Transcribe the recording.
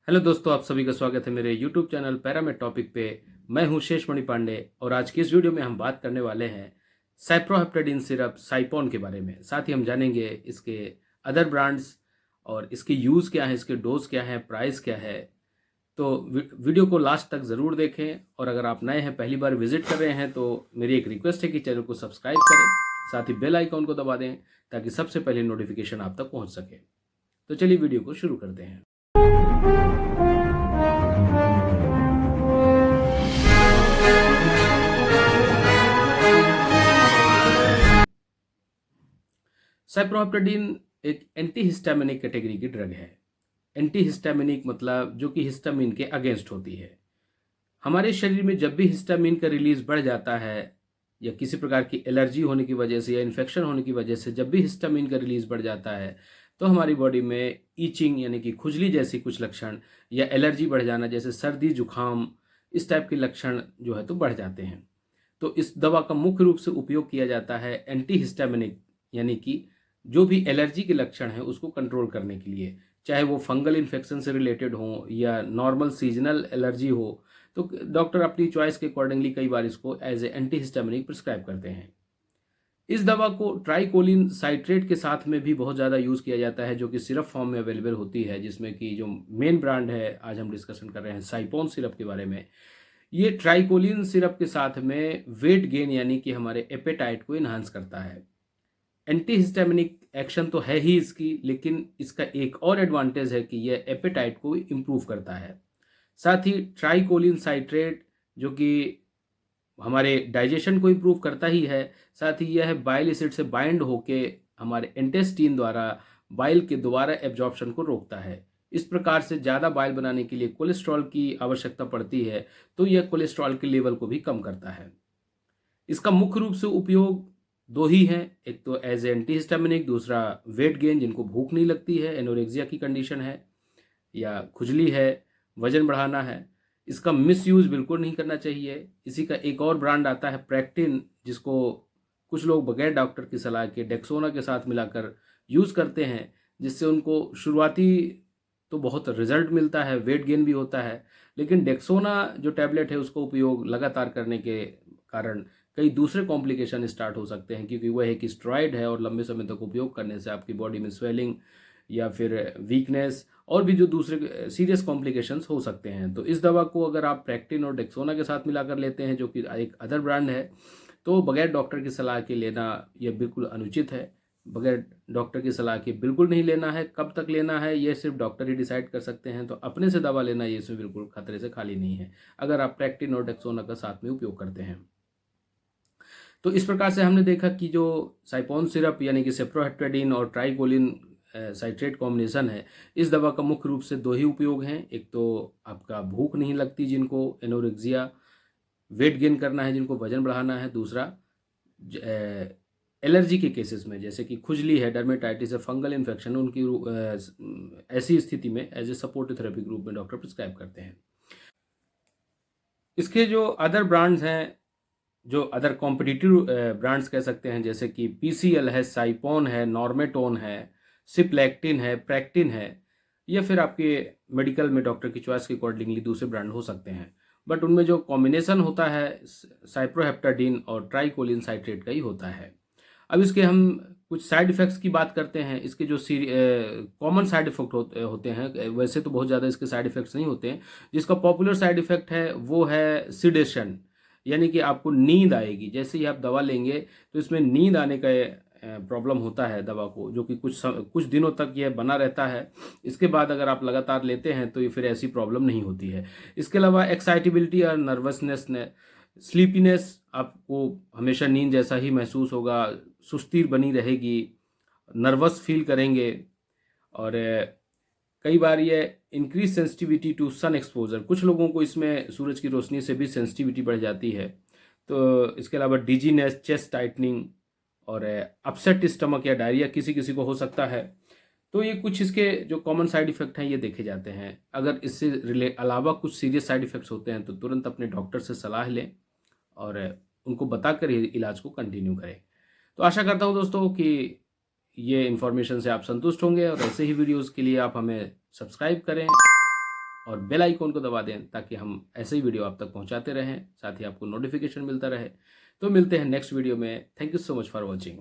Hello दोस्तों, आप सभी का स्वागत है मेरे YouTube चैनल पैरामेड टॉपिक पे। मैं हूं शेषमणि पांडे और आज की इस वीडियो में हम बात करने वाले हैं साइप्रोहेप्टेडिन सिरप साइपॉन के बारे में। साथ ही हम जानेंगे इसके अदर ब्रांड्स और इसके यूज़ क्या है, इसके डोज क्या है, प्राइस क्या है। तो वीडियो को लास्ट तक ज़रूर देखें और अगर आप नए हैं, पहली बार विजिट कर रहे हैं, तो मेरी एक रिक्वेस्ट है कि चैनल को सब्सक्राइब करें, साथ ही बेल आइकॉन को दबा दें ताकि सबसे पहले नोटिफिकेशन आप तक पहुँच सके। तो चलिए वीडियो को शुरू करते हैं। साइप्रोहेप्टेडिन एक एंटीहिस्टामिनिक कैटेगरी की ड्रग है। एंटीहिस्टामिनिक मतलब जो कि हिस्टामिन के अगेंस्ट होती है। हमारे शरीर में जब भी हिस्टामिन का रिलीज बढ़ जाता है या किसी प्रकार की एलर्जी होने की वजह से या इन्फेक्शन होने की वजह से जब भी हिस्टामिन का रिलीज बढ़ जाता है तो हमारी बॉडी में ईचिंग यानी कि खुजली जैसी कुछ लक्षण या एलर्जी बढ़ जाना जैसे सर्दी जुखाम इस टाइप के लक्षण जो है तो बढ़ जाते हैं। तो इस दवा का मुख्य रूप से उपयोग किया जाता है एंटीहिस्टामिनिक यानी कि जो भी एलर्जी के लक्षण हैं उसको कंट्रोल करने के लिए, चाहे वो फंगल इन्फेक्शन से रिलेटेड हो या नॉर्मल सीजनल एलर्जी हो। तो डॉक्टर अपनी चॉइस के अकॉर्डिंगली कई बार इसको एज ए एंटीहिस्टामिनिक प्रिस्क्राइब करते हैं। इस दवा को ट्राइकोलिन साइट्रेट के साथ में भी बहुत ज़्यादा यूज़ किया जाता है, जो कि सिरप फॉर्म में अवेलेबल होती है, जिसमें कि जो मेन ब्रांड है आज हम डिस्कशन कर रहे हैं साइपॉन सिरप के बारे में। ये ट्राइकोलिन सिरप के साथ में वेट गेन यानी कि हमारे एपेटाइट को इन्हांस करता है। एंटीहिस्टामिनिक एक्शन तो है ही इसकी, लेकिन इसका एक और एडवांटेज है कि यह एपेटाइट को इम्प्रूव करता है। साथ ही ट्राइकोलिन साइट्रेट जो कि हमारे डाइजेशन को इम्प्रूव करता ही है, साथ ही यह बाइल एसिड से बाइंड होके हमारे इंटेस्टीन द्वारा बाइल के दोबारा एब्जॉर्प्शन को रोकता है। इस प्रकार से ज़्यादा बाइल बनाने के लिए कोलेस्ट्रॉल की आवश्यकता पड़ती है, तो यह कोलेस्ट्रॉल के लेवल को भी कम करता है। इसका मुख्य रूप से उपयोग दो ही हैं, एक तो एज एंटीहिस्टामिनिक, दूसरा वेट गेन जिनको भूख नहीं लगती है, एनोरेक्सिया की कंडीशन है या खुजली है, वजन बढ़ाना है। इसका मिसयूज़ बिल्कुल नहीं करना चाहिए। इसी का एक और ब्रांड आता है प्रेक्टिन, जिसको कुछ लोग बगैर डॉक्टर की सलाह के डेक्सोना के साथ मिलाकर यूज़ करते हैं, जिससे उनको शुरुआती तो बहुत रिजल्ट मिलता है, वेट गेन भी होता है। लेकिन डेक्सोना जो टैबलेट है उसका उपयोग लगातार करने के कारण कई दूसरे कॉम्प्लिकेशन स्टार्ट हो सकते हैं, क्योंकि वह एक स्टेरॉइड है और लंबे समय तक उपयोग करने से आपकी बॉडी में स्वेलिंग या फिर वीकनेस और भी जो दूसरे सीरियस कॉम्प्लिकेशंस हो सकते हैं। तो इस दवा को अगर आप प्रेक्टिन और डेक्सोना के साथ मिलाकर लेते हैं, जो कि एक अदर ब्रांड है, तो बगैर डॉक्टर की सलाह के लेना यह बिल्कुल अनुचित है। बगैर डॉक्टर की सलाह के बिल्कुल नहीं लेना है। कब तक लेना है यह सिर्फ डॉक्टर ही डिसाइड कर सकते हैं। तो अपने से दवा लेना ये इसमें बिल्कुल खतरे से खाली नहीं है अगर आप प्रेक्टिन और डेक्सोना का साथ में उपयोग करते हैं। तो इस प्रकार से हमने देखा कि जो साइपॉन सिरप यानी कि सेप्रोहेप्टेडिन और ट्राइकोलिन साइट्रेट कॉम्बिनेशन है, इस दवा का मुख्य रूप से दो ही उपयोग हैं। एक तो आपका भूख नहीं लगती जिनको एनोरेक्सिया, वेट गेन करना है जिनको वजन बढ़ाना है, दूसरा एलर्जी के केसेस में जैसे कि खुजली है, डर्मेटाइटिस है, फंगल इन्फेक्शन, उनकी ऐसी स्थिति में as a supportive therapy group में डॉक्टर प्रिस्क्राइब करते हैं। इसके जो अदर ब्रांड्स हैं, जो अदर कॉम्पिटिटिव ब्रांड्स कह सकते हैं, जैसे कि पीसीएल है, साइपॉन है, नॉर्मेटोन है, सिप्लेक्टिन है, प्रेक्टिन है, या फिर आपके मेडिकल में डॉक्टर की चॉइस के अकॉर्डिंगली दूसरे ब्रांड हो सकते हैं। बट उनमें जो कॉम्बिनेशन होता है साइप्रोहेप्टाडिन और ट्राइकोलिन साइट्रेट का ही होता है। अब इसके हम कुछ साइड इफ़ेक्ट्स की बात करते हैं। इसके जो कॉमन साइड इफ़ेक्ट होते हैं, वैसे तो बहुत ज़्यादा इसके साइड इफ़ेक्ट्स नहीं होते हैं। जिसका पॉपुलर साइड इफ़ेक्ट है वो है सिडेशन, यानी कि आपको नींद आएगी। जैसे ही आप दवा लेंगे तो इसमें नींद आने का प्रॉब्लम होता है दवा को, जो कि कुछ दिनों तक यह बना रहता है। इसके बाद अगर आप लगातार लेते हैं तो ये फिर ऐसी प्रॉब्लम नहीं होती है। इसके अलावा एक्साइटेबिलिटी और नर्वसनेस ने स्लीपीनेस, आपको हमेशा नींद जैसा ही महसूस होगा, सुस्ती बनी रहेगी, नर्वस फील करेंगे। और कई बार ये increase sensitivity to sun exposure, कुछ लोगों को इसमें सूरज की रोशनी से भी सेंसिटिविटी बढ़ जाती है। तो इसके अलावा डिजीनेस, चेस्ट टाइटनिंग और अपसेट स्टमक या डायरिया किसी किसी को हो सकता है। तो ये कुछ इसके जो कॉमन साइड इफ़ेक्ट हैं ये देखे जाते हैं। अगर इससे अलावा कुछ सीरियस साइड इफ़ेक्ट्स होते हैं तो तुरंत अपने डॉक्टर से सलाह लें और उनको बताकर ही इलाज को कंटिन्यू करें। तो आशा करता हूँ दोस्तों कि ये इन्फॉर्मेशन से आप संतुष्ट होंगे और ऐसे ही वीडियोज़ के लिए आप हमें सब्सक्राइब करें और बेल आइकॉन को दबा दें ताकि हम ऐसे ही वीडियो आप तक पहुंचाते रहें, साथ ही आपको नोटिफिकेशन मिलता रहे। तो मिलते हैं नेक्स्ट वीडियो में। Thank you so much for watching.